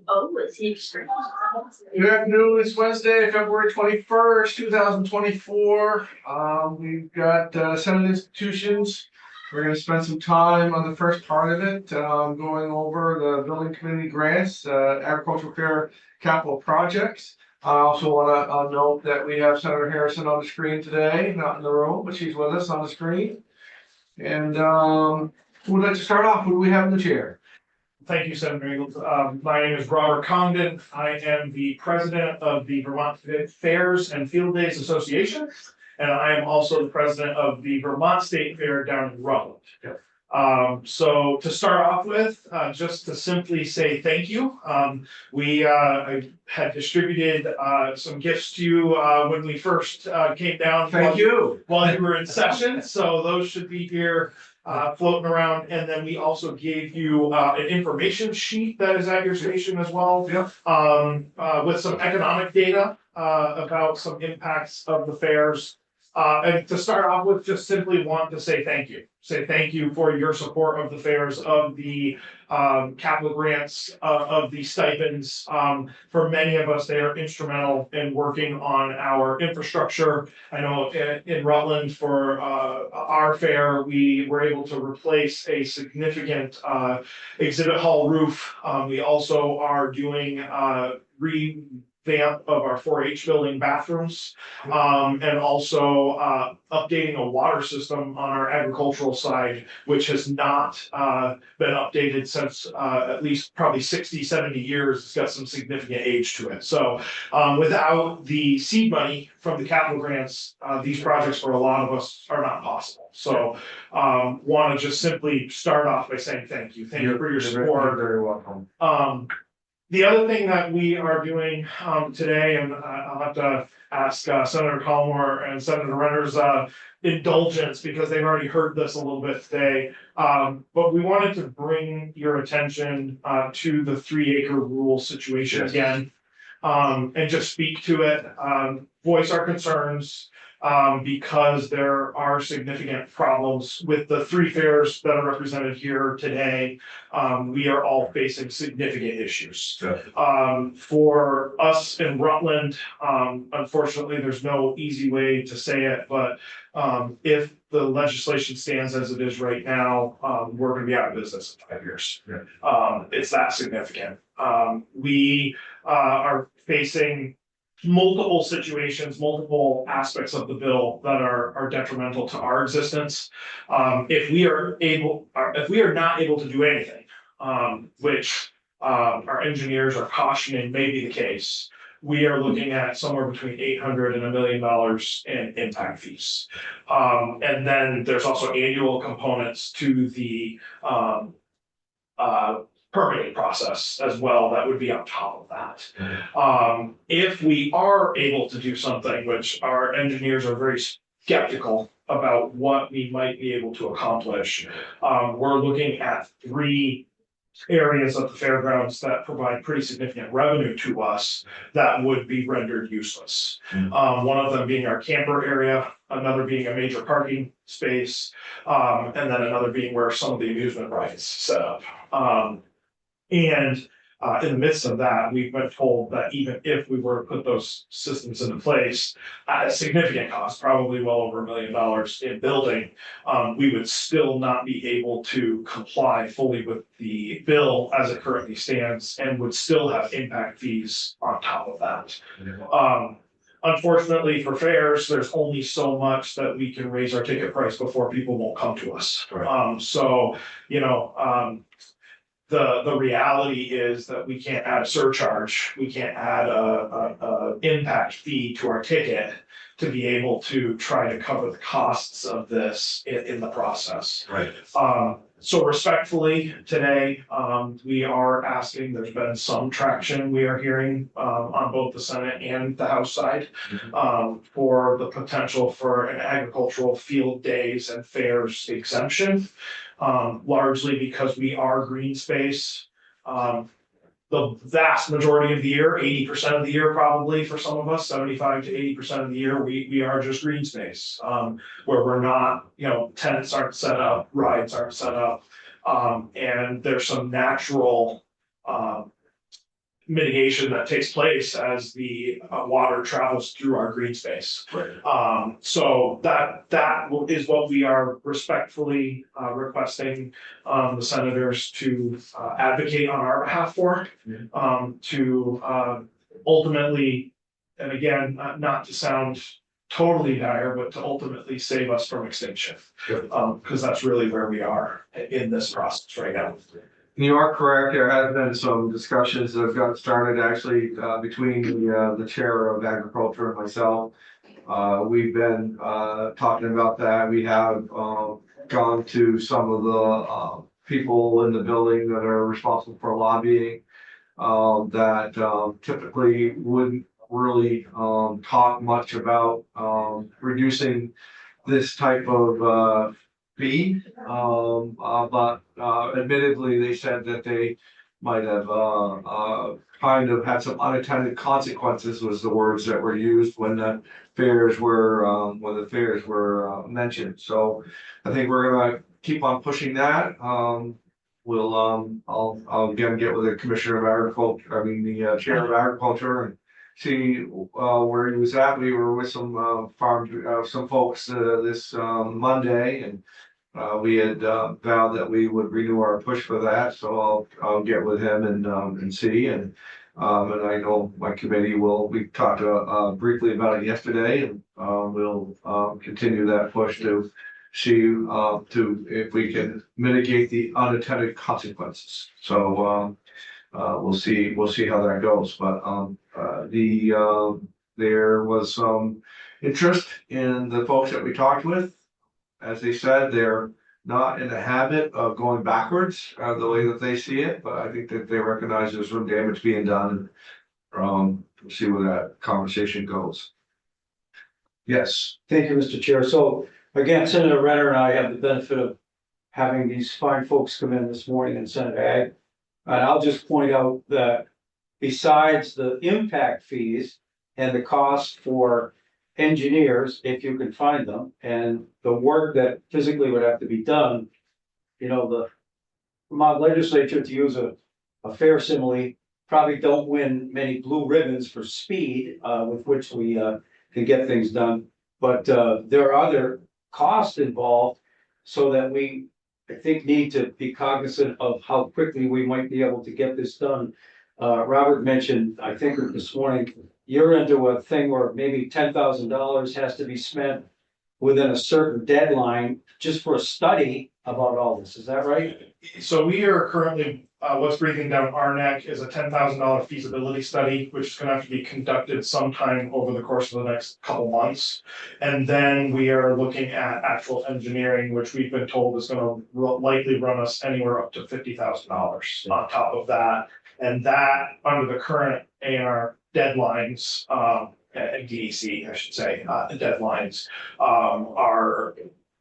Oh, is he? Good afternoon, it's Wednesday, February 21st, 2024. We've got Senate institutions. We're gonna spend some time on the first part of it, going over the building community grants, agricultural fair capital projects. I also wanna note that we have Senator Harrison on the screen today, not in the room, but she's with us on the screen. And who would like to start off? Who do we have in the chair? Thank you, Senator Eagles. My name is Robert Congdon. I am the president of the Vermont Fairs and Field Days Association, and I am also the president of the Vermont State Fair down in Rutland. So to start off with, just to simply say thank you. We had distributed some gifts to you when we first came down. Thank you. While you were in session, so those should be here. Floating around, and then we also gave you an information sheet that is at your station as well. Yeah. With some economic data about some impacts of the fairs. And to start off with, just simply want to say thank you. Say thank you for your support of the fairs, of the capital grants, of the stipends. For many of us, they are instrumental in working on our infrastructure. I know in Rutland for our fair, we were able to replace a significant exhibit hall roof. We also are doing revamp of our 4-H building bathrooms, and also updating a water system on our agricultural side, which has not been updated since at least probably 60, 70 years. It's got some significant age to it. So without the seed money from the capital grants, these projects for a lot of us are not possible. So want to just simply start off by saying thank you. Thank you for your support. You're very welcome. The other thing that we are doing today, and I'll have to ask Senator Collmore and Senator Renner's indulgence because they've already heard this a little bit today. But we wanted to bring your attention to the 3-acre rule situation again, and just speak to it, voice our concerns. Because there are significant problems with the 3 fairs that are represented here today. We are all facing significant issues. For us in Rutland, unfortunately, there's no easy way to say it, but if the legislation stands as it is right now, we're going to be out of business in 5 years. It's that significant. We are facing multiple situations, multiple aspects of the bill that are detrimental to our existence. If we are not able to do anything, which our engineers are cautioning may be the case, we are looking at somewhere between $800,000 and $1 million in impact fees. And then there's also annual components to the permitting process as well that would be on top of that. If we are able to do something, which our engineers are very skeptical about what we might be able to accomplish, we're looking at 3 areas of the fairgrounds that provide pretty significant revenue to us that would be rendered useless. One of them being our camper area, another being a major parking space, and then another being where some of the amusement rides set up. And in the midst of that, we've been told that even if we were to put those systems into place at a significant cost, probably well over $1 million in building, we would still not be able to comply fully with the bill as it currently stands and would still have impact fees on top of that. Unfortunately for fairs, there's only so much that we can raise our ticket price before people won't come to us. So, you know, the reality is that we can't add a surcharge, we can't add a impact fee to our ticket to be able to try to cover the costs of this in the process. So respectfully, today, we are asking, there's been some traction we are hearing on both the Senate and the House side for the potential for an agricultural field days and fairs exemption, largely because we are green space. The vast majority of the year, 80% of the year probably for some of us, 75 to 80% of the year, we are just green space, where we're not, you know, tents aren't set up, rides aren't set up. And there's some natural, mitigation that takes place as the water travels through our green space. Right. So that is what we are respectfully requesting the senators to advocate on our behalf for, to ultimately, and again, not to sound totally dire, but to ultimately save us from extinction. Sure. Because that's really where we are in this process right now. You are correct. There has been some discussions that have got started actually between the chair of agriculture and myself. We've been talking about that. We have gone to some of the people in the building that are responsible for lobbying that typically wouldn't really talk much about reducing this type of fee. But admittedly, they said that they might have kind of had some unintended consequences was the words that were used when the fairs were mentioned. So I think we're gonna keep on pushing that. I'll again get with the Commissioner of Agriculture, the Chair of Agriculture, and see where he was at. We were with some some folks this Monday, and we had vowed that we would renew our push for that. So I'll get with him and see. And I know my committee we talked briefly about it yesterday, and we'll continue that push to see if we can mitigate the unintended consequences. So we'll see how that goes. But there was some interest in the folks that we talked with. As they said, they're not in the habit of going backwards the way that they see it, but I think that they recognize there's some damage being done. We'll see where that conversation goes. Yes. Thank you, Mr. Chair. So again, Senator Renner and I have the benefit of having these fine folks come in this morning in Senate Ag. And I'll just point out that besides the impact fees and the cost for engineers, if you can find them, and the work that physically would have to be done, the Vermont legislature, to use a fair simile, probably don't win many blue ribbons for speed with which we can get things done. But there are other costs involved, so that we, I think, need to be cognizant of how quickly we might be able to get this done. Robert mentioned, I think this morning, you're into a thing where maybe $10,000 has to be spent within a certain deadline just for a study about all this. Is that right? So we are currently, what's breathing down our neck is a $10,000 feasibility study, which is going to have to be conducted sometime over the course of the next couple months. And then we are looking at actual engineering, which we've been told is going to likely run us anywhere up to $50,000 on top of that. And that, under the current A&R deadlines, and DEC, I should say, the deadlines, are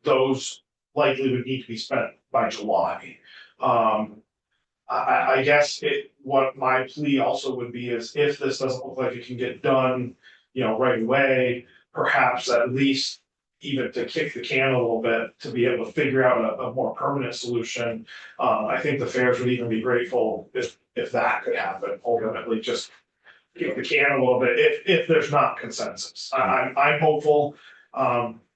those likely would need to be spent by July. I guess what my plea also would be is, if this doesn't look like it can get done, right away, perhaps at least even to kick the can a little bit to be able to figure out a more permanent solution. I think the fairs would even be grateful if that could happen. Ultimately, just kick the can a little bit if there's not consensus. I'm hopeful,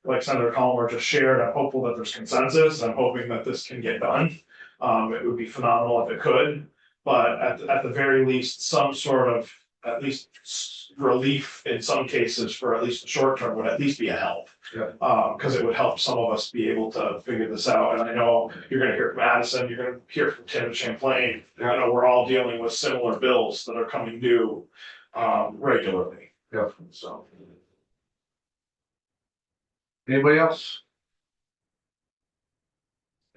like Senator Collmore just shared, I'm hopeful that there's consensus. I'm hoping that this can get done. It would be phenomenal if it could, but at the very least, some sort of at least relief in some cases for at least the short term would at least be a help. Yeah. Because it would help some of us be able to figure this out. And I know you're gonna hear from Addison, you're gonna hear from Tim and Champlain. Yeah. We're all dealing with similar bills that are coming due regularly. Yeah. So. Anybody else?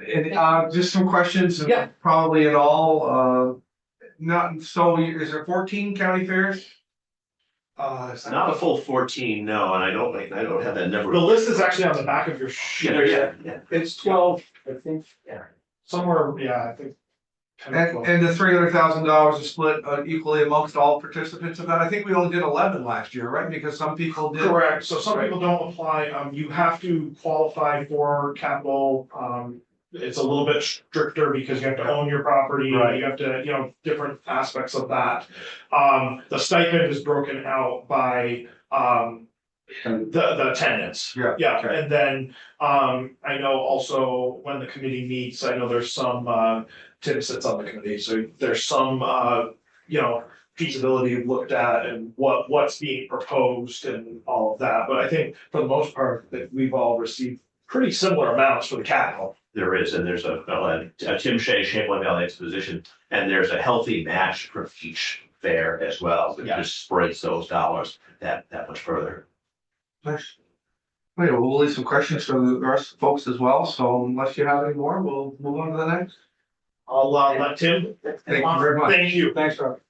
And just some questions. Yeah. Probably at all. Not so. Is there 14 county fairs? Not a full 14, no, and I don't have that number. The list is actually on the back of your sheet. Yeah. It's 12, I think. Somewhere, I think. 10 or 12. And the $300,000 is split equally amongst all participants of that. I think we only did 11 last year, right? Because some people did. Correct, so some people don't apply, you have to qualify for capital it's a little bit stricter because you have to own your property, Right. you have to, different aspects of that. The stipend is broken out by, the tenants. Yeah, Yeah, okay. and then, I know also when the committee meets, I know there's some, Tim sits on the committee, so there's some, feasibility looked at and what's being proposed and all of that, but I think for the most part, that we've all received pretty similar amounts for the capital. There is, and there's a Tim Shea Champlain Valley Exposition, and there's a healthy match for each fair as well. It Yeah. just spreads those dollars that much further. Nice. Wait, we'll leave some questions for the rest of the folks as well, so unless you have any more, we'll move on to the next. I'll let Tim. Thank you very much. Thank you. Thanks, Rob.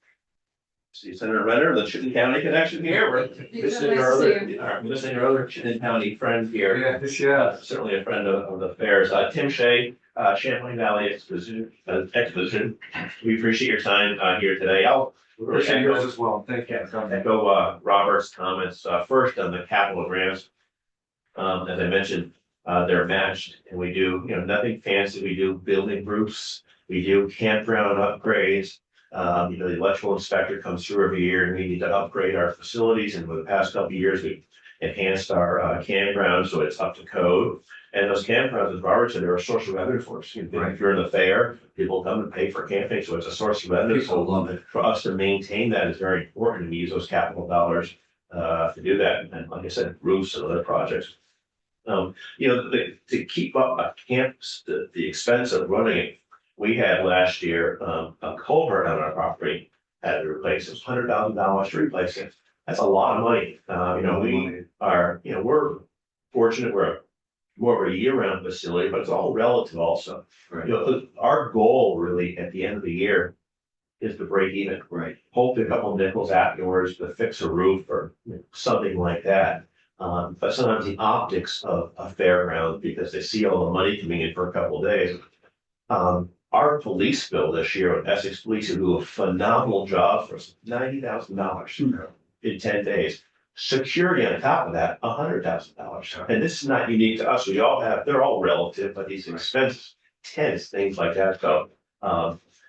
See Senator Renner, the Chittenden County connection here, we're listening to our other Chittenden County friend here. Yeah. Certainly a friend of the fairs, Tim Shea, Champlain Valley Exposition, we appreciate your time, here today. I'll Appreciate yours as well, thank you. echo, Robert's comments, first on the capital grants. As I mentioned, they're matched and we do, nothing fancy, we do building roofs, we do campground upgrades. The electrical inspector comes through every year and we need to upgrade our facilities, and for the past couple of years, we've enhanced our campground, so it's up to code. And those campgrounds, as Robert said, they're a source of revenue for us. If you're in the fair, people come and pay for camping, so it's a source of revenue. People love it. For us to maintain that is very important, and we use those capital dollars to do that, and like I said, roofs and other projects. To keep up a campus, the expense of running it, we had last year, a culvert on our property had to replace, it was $100,000 to replace it. That's a lot of money. We are, we're fortunate, we're more of a year-round facility, but it's all relative also. Right. Our goal really at the end of the year is to break even. Right. Hopefully a couple of nickels afterwards to fix a roof or something like that. But sometimes the optics of a fairground, because they see all the money coming in for a couple of days. Our police bill this year with Essex Police, who do a phenomenal job for us, $90,000 in 10 days. Security on top of that, $100,000. And this is not unique to us. They're all relative, but these expenses, tents, things like that. So,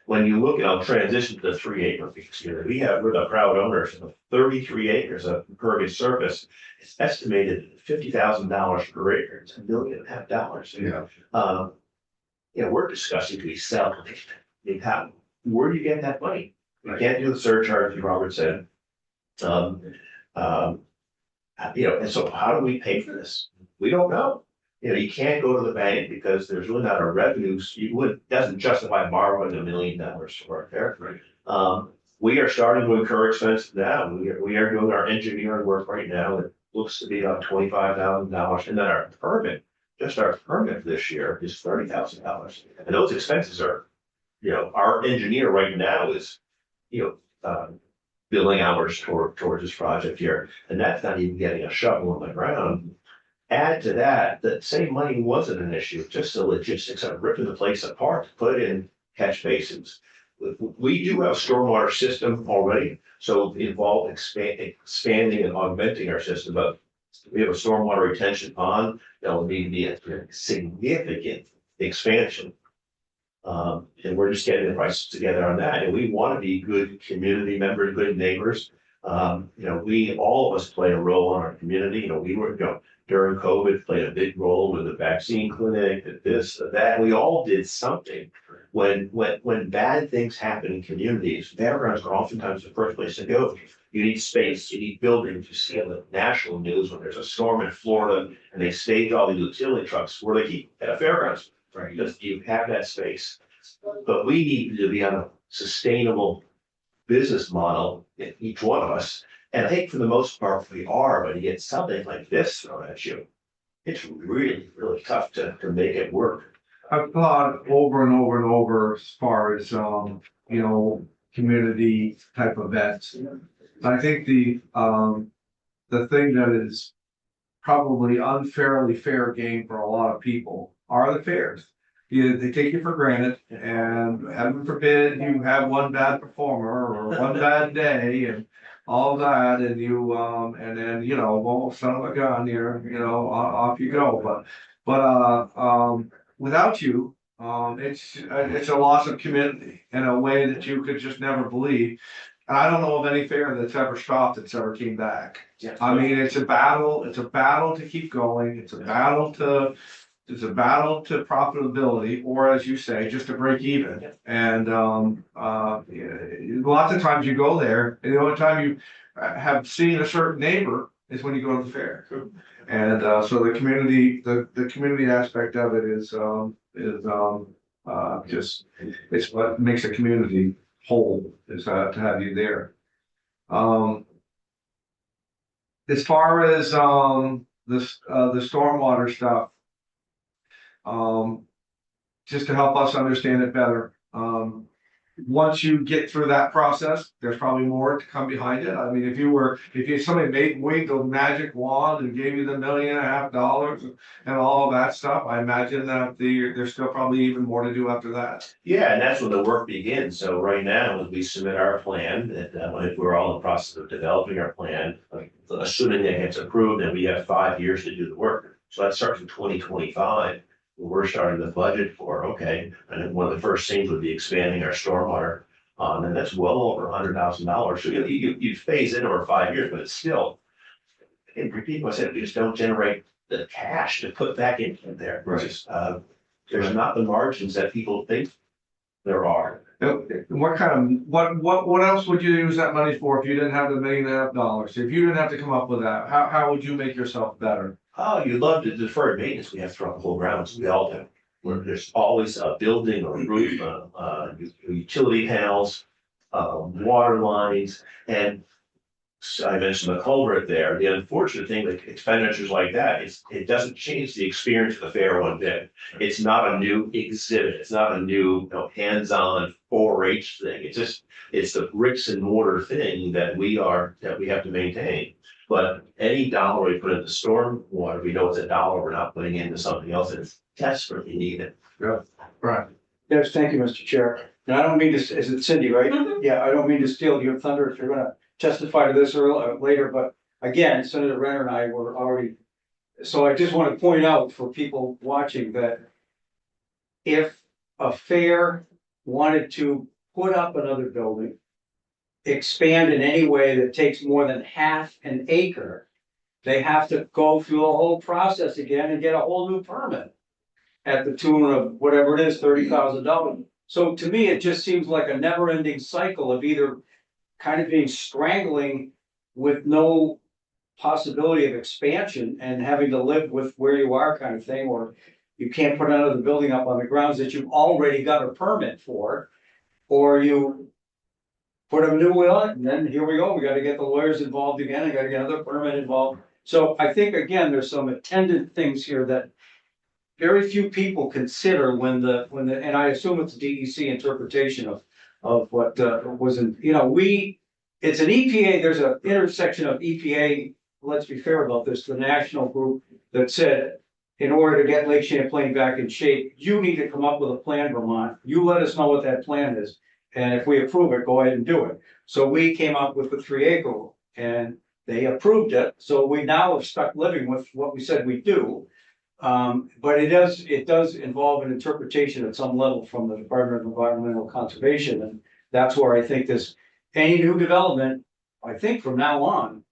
when you look at, I'll transition to the 3-acre piece here. We're the proud owners of 33 acres of impervious surface. It's estimated $50,000 per acre. It's $1.5 million. Yeah. We're discussing, do we sell? Where do you get that money? We can't do the surcharge, as Robert said. And so how do we pay for this? We don't know. You can't go to the bank because there's really not a revenue. Doesn't justify borrowing $1 million for a fair. Right. We are starting to incur expenses now. We are doing our engineering work right now. It looks to be about $25,000, and then our permit this year is $30,000. And those expenses are, our engineer right now is, billing hours towards this project here, and that's not even getting a shovel in the ground. Add to that, that same money wasn't an issue, just the logistics of ripping the place apart, to put in catch basins. We do have a stormwater system already, so involve expanding and augmenting our system, but we have a stormwater retention pond that will need to be a significant expansion. And we're just getting the prices together on that, and we want to be good community members, good neighbors. All of us play a role in our community. We were, during COVID, played a big role with the vaccine clinic, that. We all did something. When bad things happen in communities, fairgrounds are oftentimes the first place to go. You need space, you need buildings. You see on the national news when there's a storm in Florida and they stage all the utility trucks where they keep at a fairgrounds. Right. Because you have that space. But we need to be on a sustainable business model, each one of us. And I think for the most part, we are, when you get something like this thrown at you, it's really, really tough to make it work. I've thought over and over and over as far as, community type events. I think the thing that is probably unfairly fair game for a lot of people are the fairs. They take you for granted, and heaven forbid you have one bad performer or one bad day and all that, and and then, well, son of a gun, off you go. But without you, It's a loss of community in a way that you could just never believe. And I don't know of any fair that's ever stopped, that's ever came back. I mean, it's a battle to keep going, it's a battle to profitability, or as you say, just to break even. And, lots of times you go there, and the only time you have seen a certain neighbor is when you go to the fair. And, so the community aspect of it is just, it's what makes a community whole, is to have you there. As far as, the stormwater stuff, just to help us understand it better, once you get through that process, there's probably more to come behind it. I mean, if somebody waved a magic wand and gave you the $1.5 million and all of that stuff, I imagine that there's still probably even more to do after that. Yeah, and that's when the work begins. So right now, as we submit our plan, if we're all in the process of developing our plan, assuming that gets approved, and we have 5 years to do the work. So that starts in 2025. We're starting the budget for, okay, and then one of the first things would be expanding our stormwater. And that's well over $100,000. So you phase in over 5 years, but it's still, and repeat what I said, we just don't generate the cash to put back in there. Right. There's not the margins that people think there are. What else would you use that money for if you didn't have the $1.5 million? If you didn't have to come up with that, how would you make yourself better? Oh, you'd love to defer maintenance we have throughout the whole grounds, we all do. Where there's always a building or roof, utility panels, water lines, and so I mentioned the culvert there. The unfortunate thing with expenditures like that is it doesn't change the experience of the fair one bit. It's not a new exhibit. It's not a new, hands-on 4-H thing. It's the bricks and mortar thing that we have to maintain. But any dollar we put into stormwater, we know it's a dollar we're not putting into something else that's desperately needed. Yeah, right. Yes, thank you, Mr. Chair. And I don't mean to, is it Cindy, right? Mhm. Yeah, I don't mean to steal your thunder if you're gonna testify to this later, but again, Senator Renner and I were already. So I just want to point out for people watching that if a fair wanted to put up another building, expand in any way that takes more than half an acre, they have to go through the whole process again and get a whole new permit at the tune of whatever it is, $30,000. So to me, it just seems like a never-ending cycle of either kind of being strangling with no possibility of expansion and having to live with where you are kind of thing, or you can't put another building up on the grounds that you've already got a permit for, or you put a new will, and then here we go, we gotta get the lawyers involved again, I gotta get another permit involved. So I think, again, there's some attendant things here that very few people consider when the, and I assume it's a DEC interpretation of what was in, it's an EPA, there's an intersection of EPA, let's be fair about this, the national group that said, in order to get Lake Champlain back in shape, you need to come up with a plan, Vermont, you let us know what that plan is. And if we approve it, go ahead and do it. So we came up with the 3-acre rule and they approved it. So we now are stuck living with what we said we do. But it does involve an interpretation at some level from the Department of Environmental Conservation. And that's where I think any new development, I think from now on,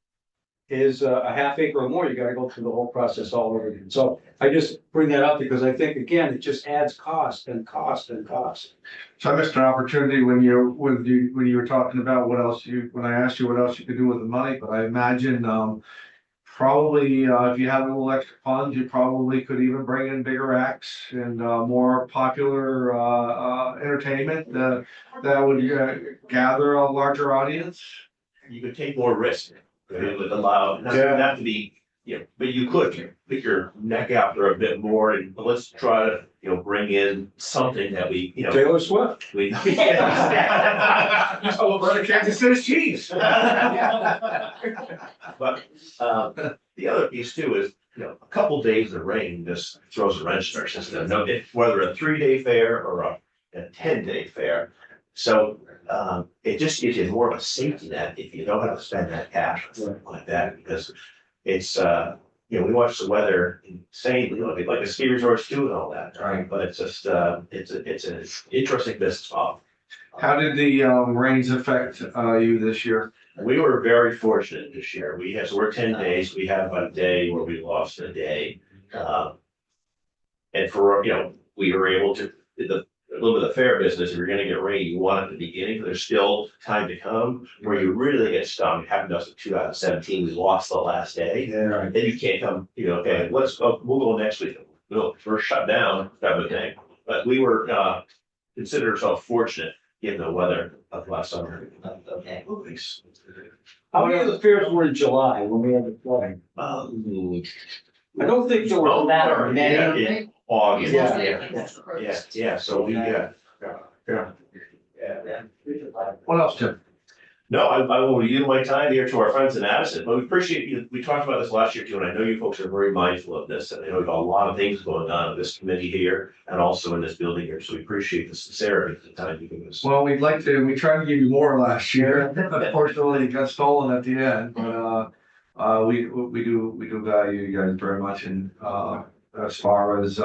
is a half acre or more, you gotta go through the whole process all over again. So I just bring that up because I think, again, it just adds cost and cost and cost. So I missed an opportunity when you were talking about when I asked you what else you could do with the money, but I imagine, probably, if you have a little extra funds, you probably could even bring in bigger acts and, more popular, entertainment, that would, gather a larger audience. You could take more risk. It would allow, not to be, but you could put your neck out there a bit more and let's try to, bring in something that we, Taylor Swift. we. Oh, brother, Kansas City cheese. But, the other piece too is, a couple days of rain just throws a wrench in our system. No, whether a 3-day fair or a 10-day fair. So, it just gives you more of a safety net if you know how to spend that cash or something like that, because it's, we watch the weather insanely, like the ski resorts do and all that, Right. but it's just, it's an interesting business model. How did the rains affect you this year? We were very fortunate this year. So we're 10 days, we had about a day where we lost a day. And for, we were able to, a little bit of the fair business, if you're gonna get rain, you want it at the beginning, but there's still time to come where you really get stung. It happened to us in 2017, we lost the last day. Yeah. Then you can't come, okay, let's go, we'll go next week. No, first shut down, type of thing. But we were, considered ourselves fortunate given the weather of last summer. Okay. How many of the fairs were in July when we had the flooding? I don't think there were that many. Yeah, in August. Yeah. Yeah, so we, What else, Tim? No, I will yield my time here to our friends in Addison, but we appreciate you. We talked about this last year too, and I know you folks are very mindful of this. And I know we've got a lot of things going on in this committee here and also in this building here. So we appreciate the sincerity of the time you give us. Well, we tried to give you more last year. Unfortunately, it got stolen at the end, but we do value you guys very much. And as far as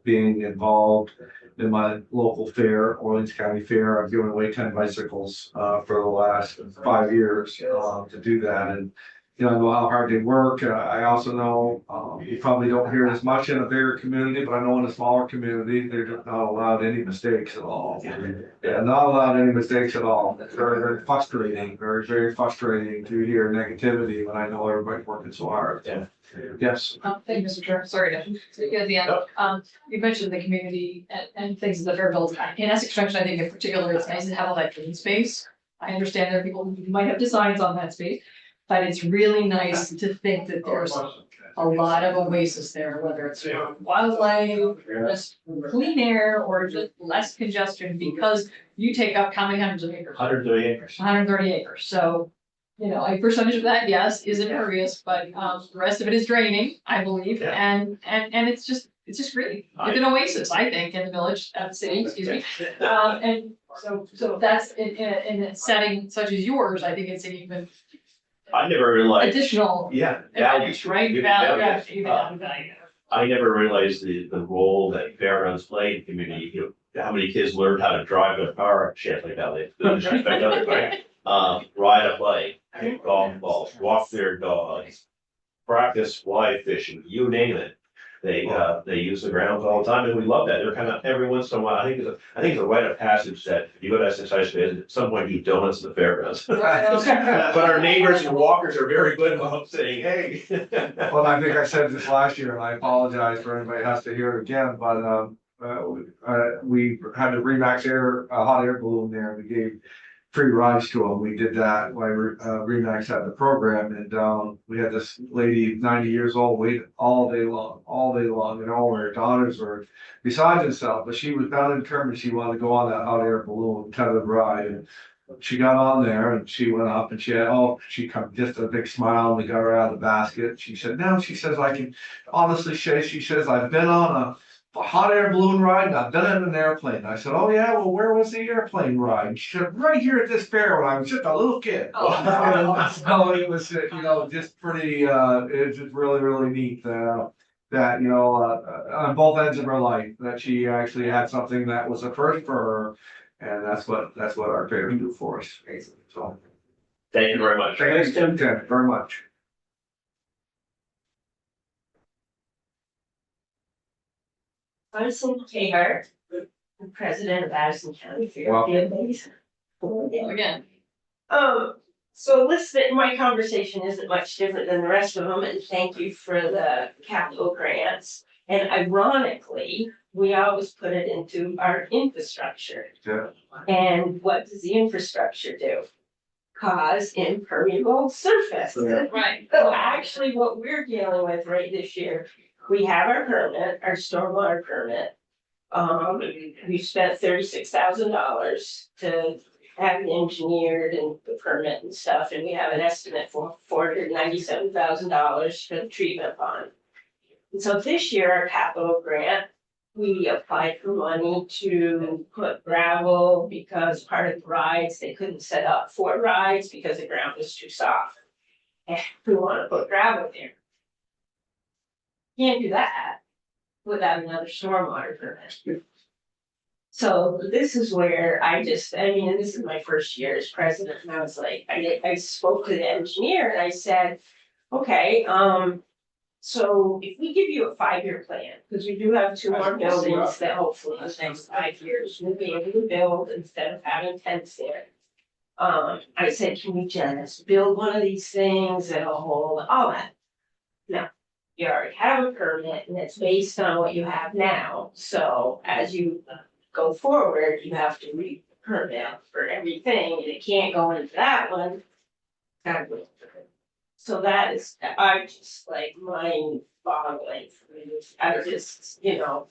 being involved in my local fair, Orleans County Fair, I've given away 10 bicycles for the last 5 years to do that. And I know how hard they work. I also know you probably don't hear it as much in a bigger community, but I know in a smaller community, they're just not allowed any mistakes at all. Yeah, not allowed any mistakes at all. It's very, very frustrating, very, very frustrating to hear negativity when I know everybody's working so hard. Yeah. Yes. Thank you, Mr. Chair. Sorry to speak at the end. You mentioned the community and things that are built. In Essex Junction, I think in particular, it's nice to have all that green space. I understand there are people who might have designs on that space, but it's really nice to think that there's a lot of oasis there, whether it's for wildlife, or just clean air, or just less congestion, because you take up how many hundreds of acres? 130 acres. 130 acres. So, a percentage of that, yes, is impervious, but the rest of it is draining, I believe, Yeah. and it's just great. It's an oasis, I think, in the village, the city, excuse me. And so that's in a setting such as yours, I think it's an even I never realized, additional advantage, right? Value. I never realized the role that fairgrounds play in the community. How many kids learned how to drive a car at Champlain Valley? Ride a bike, kick golf balls, walk their dogs, practice fly fishing, you name it. They use the grounds all the time, and we love that. They're kind of every once in a while. I think it's a rite of passage that if you go to Essex High School, at some point you eat donuts in the fairgrounds. But our neighbors and walkers are very good about saying, hey. Well, I think I said this last year, and I apologize for anybody who has to hear it again, but we had a Remax hot air balloon there, and we gave free rides to them. We did that while Remax had the program, and we had this lady, 90 years old, wait all day long, and all her daughters were besides herself, but she was not determined she wanted to go on that hot air balloon tethered ride. And she got on there and she went up and she come just a big smile, and we got her out of the basket. She said, no, she says, I can honestly say, she says, I've been on a hot air balloon ride, and I've been in an airplane. I said, oh yeah, well, where was the airplane ride? And she said, right here at this fair when I was just a little kid. So it was, just pretty, it's just really, really neat that, on both ends of her life, that she actually had something that was a first for her. And that's what our fairs do for us. So. Thank you very much. Thanks, Tim, very much. Addison Kahart, the president of Addison County Fair. Welcome. Again, So my conversation isn't much different than the rest of them, and thank you for the capital grants. And ironically, we always put it into our infrastructure. Yeah. And what does the infrastructure do? Cause impermeable surface. Yeah. right. So actually, what we're dealing with right this year, we have our permit, our stormwater permit. We spent $36,000 to have it engineered and the permit and stuff, and we have an estimate for $497,000 for the treatment pond. And so this year, our capital grant, we applied for money to put gravel because part of the rides, they couldn't set up 4 rides because the ground was too soft. And we want to put gravel there. Can't do that without another stormwater permit. So this is where I mean, and this is my first year as president, and I was like, I spoke to the engineer and I said, okay, so if we give you a 5-year plan, because we do have 2 more buildings that hopefully in the next 5 years we'll be able to build instead of having tents there. I said, can we just build one of these things that'll hold all that? No, you already have a permit and it's based on what you have now, so as you go forward, you have to re-permit for everything, and it can't go into that one. Gotta go. So that is, I'm just like mind boggling for me, I just, I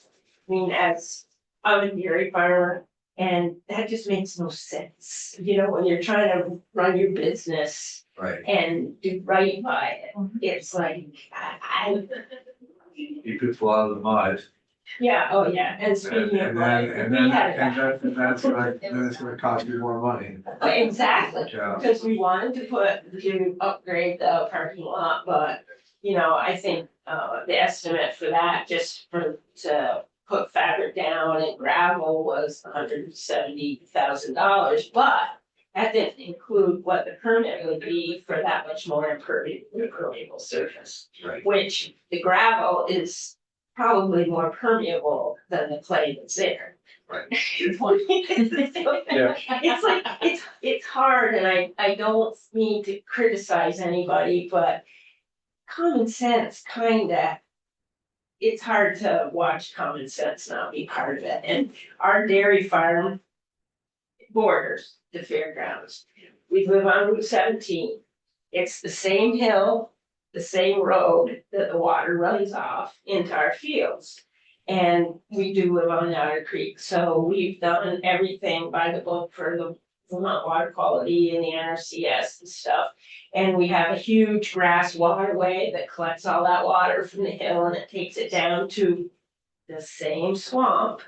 mean, as I'm a dairy farmer. And that just makes no sense, when you're trying to run your business Right. and do right by it, it's like, You could fall out of the mud. yeah, oh yeah, and speaking of like, we had a. that's then it's gonna cost you more money. Exactly, Yeah. because we wanted to upgrade the parking lot, but, I think, the estimate for that, just to put fabric down and gravel was $170,000, but that didn't include what the permit would be for that much more impermeable surface. Right. Which the gravel is probably more permeable than the clay that's there. Right. It's like, it's hard, and I don't mean to criticize anybody, but common sense kinda. It's hard to watch common sense not be part of it, and our dairy farm borders the fairgrounds. We live on Route 17. It's the same hill, the same road that the water runs off into our fields. And we do live on Otter Creek, so we've done everything by the book for the Vermont water quality and the NRCS and stuff. And we have a huge grass waterway that collects all that water from the hill and it takes it down to the same swamp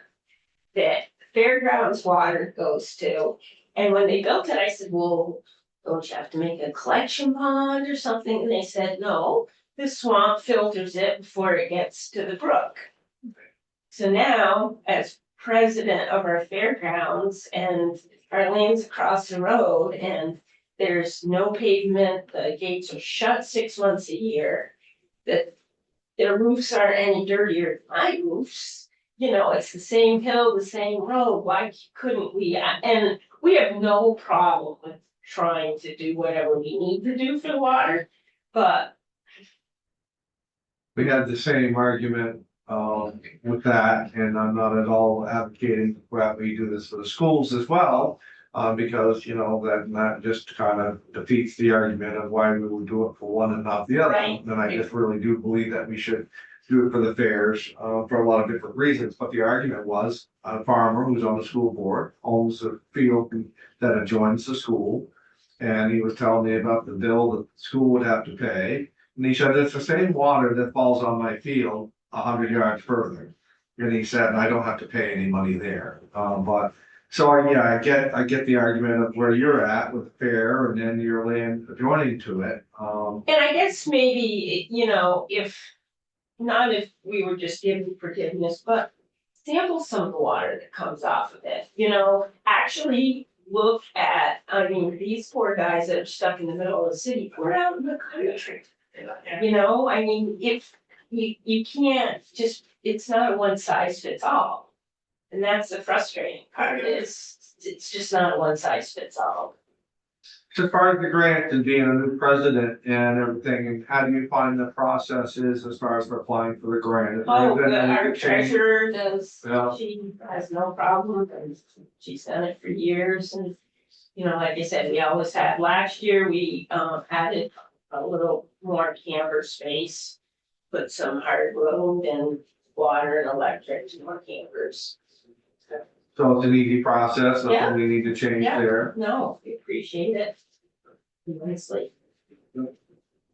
that fairgrounds water goes to. And when they built it, I said, well, don't you have to make a collection pond or something? And they said, no, the swamp filters it before it gets to the brook. So now, as president of our fairgrounds, and our land's across the road, and there's no pavement, the gates are shut 6 months a year, that their roofs aren't any dirtier than my roofs. It's the same hill, the same road, why couldn't we, and we have no problem with trying to do whatever we need to do for the water, but. We had the same argument with that, and I'm not at all advocating that we do this for the schools as well. Because, that just kind of defeats the argument of why we would do it for one and not the other. Right. And I just really do believe that we should do it for the fairs, for a lot of different reasons. But the argument was, a farmer who's on the school board owns a field that adjoins the school. And he was telling me about the bill that the school would have to pay. And he said, it's the same water that falls on my field 100 yards further. And he said, I don't have to pay any money there. So I get the argument of where you're at with the fair and then your land adjoining to it. And I guess maybe, if we were just giving forgiveness, but sample some of the water that comes off of it, actually look at, these poor guys that are stuck in the middle of the city, we're out in the country. If you can't just, it's not a one size fits all. And that's the frustrating part is, it's just not a one size fits all. So as far as the grant and being a new president and everything, and how do you find the process is as far as applying for the grant? Oh, Has there been any our change? treasurer does, Yeah. she has no problem, and she's done it for years, and, like I said, we always had, last year, we, added a little more camper space. Put some hardwood and water and electric to more campers. So it's an easy process, Yeah. nothing we need to change Yeah. there. No, we appreciate it. Immensely.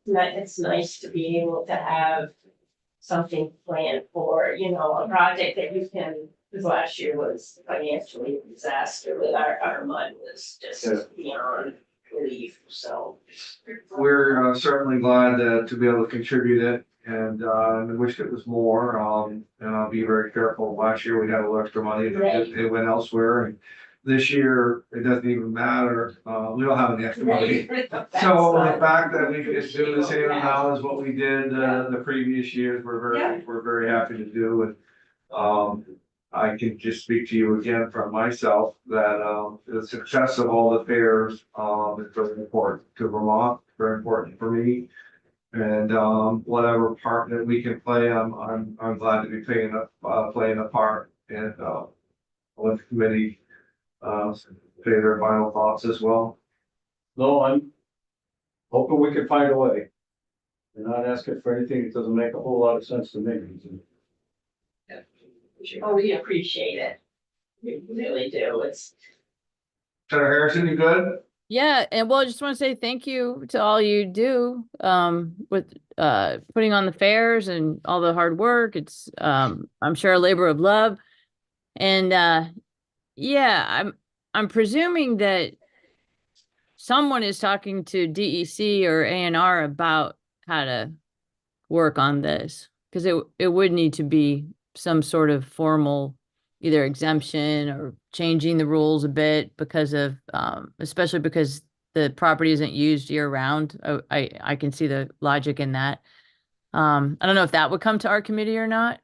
It's nice to be able to have something planned for, a project that you can, because last year was financially a disaster with our mud was Yeah. just beyond belief, so. We're certainly glad to be able to contribute it And I wished it was more, and I'll be very careful. Last year we had a little extra money, and it went elsewhere, and this year it doesn't even matter. We don't have any extra money. So the fact that we could do the same amount as what we did, the previous years, we're very happy to do, and, I can just speak to you again from myself that, the success of all the fairs, is very important to Vermont, very important for me. And, whatever part that we can play, I'm glad to be playing a part, and, I'll let the committee, say their final thoughts as well. No, I'm hoping we can find a way. We're not asking for anything that doesn't make a whole lot of sense to me. Oh, we appreciate it. We really do. It's, Senator Harrison, you good? Yeah, and well, I just want to say thank you to all you do with putting on the fairs and all the hard work. It's I'm sure a labor of love. And yeah, I'm presuming that someone is talking to DEC or A&R about how to work on this, because it would need to be some sort of formal either exemption or changing the rules a bit because of especially because the property isn't used year round. I can see the logic in that. I don't know if that would come to our committee or not.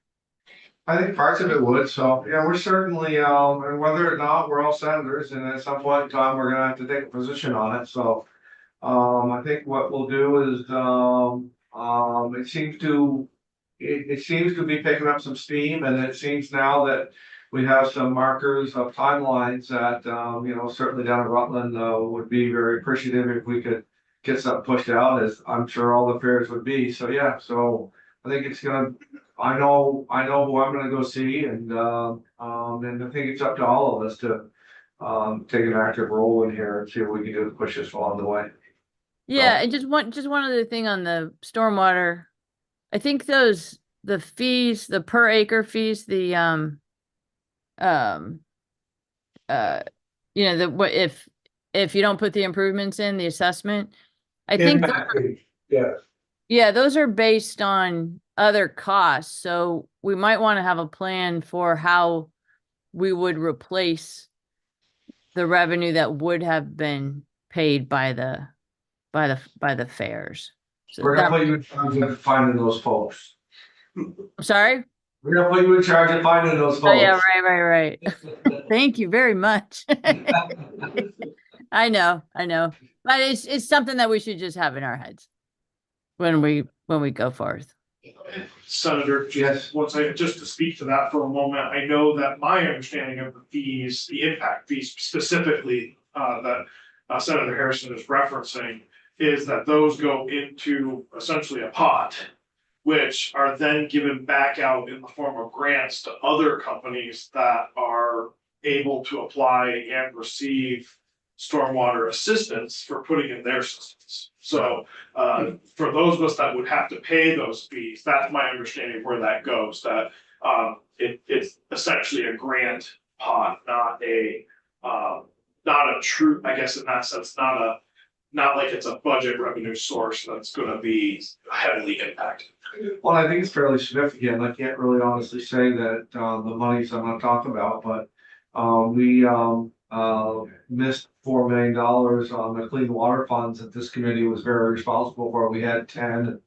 I think parts of it would, so, yeah, we're certainly, and whether or not, we're all senators, and at some point in time, we're gonna have to take a position on it, so. I think what we'll do is, it seems to be picking up some steam, and it seems now that we have some markers of timelines that, certainly down in Rutland, would be very appreciative if we could get something pushed out, as I'm sure all the fairs would be, so, yeah, so I think it's gonna, I know who I'm gonna go see, and I think it's up to all of us to, take an active role in here and see what we can do to push this along the way. Yeah, and just one other thing on the stormwater. I think the fees, the per acre fees, the what if you don't put the improvements in the assessment, I think Yeah, those are based on other costs. So we might want to have a plan for how we would replace the revenue that would have been paid by the fairs. So we're gonna that, put you in charge of finding those folks. I'm sorry. We're gonna put you in charge of finding those Oh yeah, folks. right. Thank you very much. I know, but it's something that we should just have in our heads when we go forth. Senator, Yes. just to speak to that for a moment, I know that my understanding of the fees, the impact fees specifically, that Senator Harrison is referencing, is that those go into essentially a pot, which are then given back out in the form of grants to other companies that are able to apply and receive stormwater assistance for putting in their systems. So for those of us that would have to pay those fees, that's my understanding of where that goes, that it's essentially a grant pot, not a true, I guess in that sense, not like it's a budget revenue source that's gonna be heavily impacted. Well, I think it's fairly significant. I can't really honestly say that, the monies I'm gonna talk about, but, we, missed $4 million on the clean water funds that this committee was very responsible for. We had 10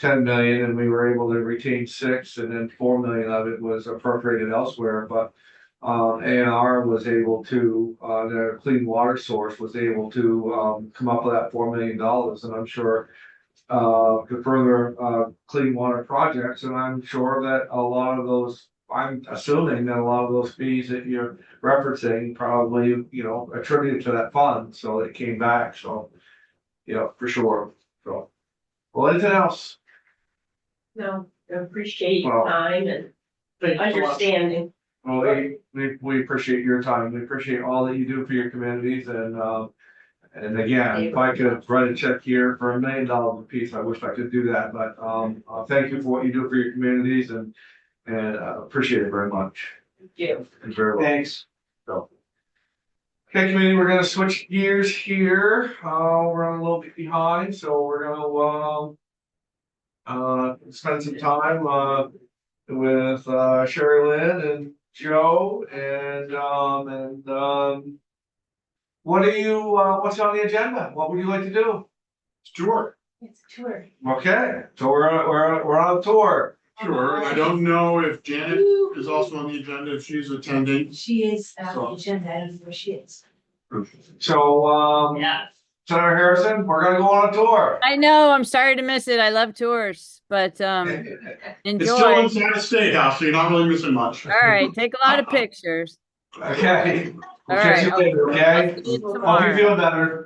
million, and we were able to retain 6, and then 4 million of it was appropriated elsewhere, but A&R was able to, their clean water source was able to, come up with that $4 million, and I'm sure to further clean water projects, and I'm sure that a lot of those, I'm assuming that a lot of those fees that you're referencing probably, attributed to that fund, so it came back, so, for sure, so. Well, anything else? no, I appreciate your time and understanding. Well, we appreciate your time, we appreciate all that you do for your communities, and again, if I could write a check here for $1 million a piece, I wish I could do that, but, thank you for what you do for your communities, and appreciate it very much. Thank you. And very well. Thanks. So. Okay, committee, we're gonna switch gears here, we're running a little bit behind, so we're gonna, spend some time, with, Sherry Lynn and Joe what are you, what's on the agenda? What would you like to do? Sure, It's a tour. Okay, so we're on tour. sure. I don't know if Janet is also on the agenda, if she's attending. She is on the agenda, I don't know where she is. So, Yeah. Senator Harrison, we're gonna go on a tour. I know, I'm sorry to miss it. I love tours, but, It's still enjoy. inside the steakhouse, so you're not really missing much. All right, take a lot of pictures. Okay. We'll All catch right, you later, okay? I'll see you Hope you tomorrow. feel better.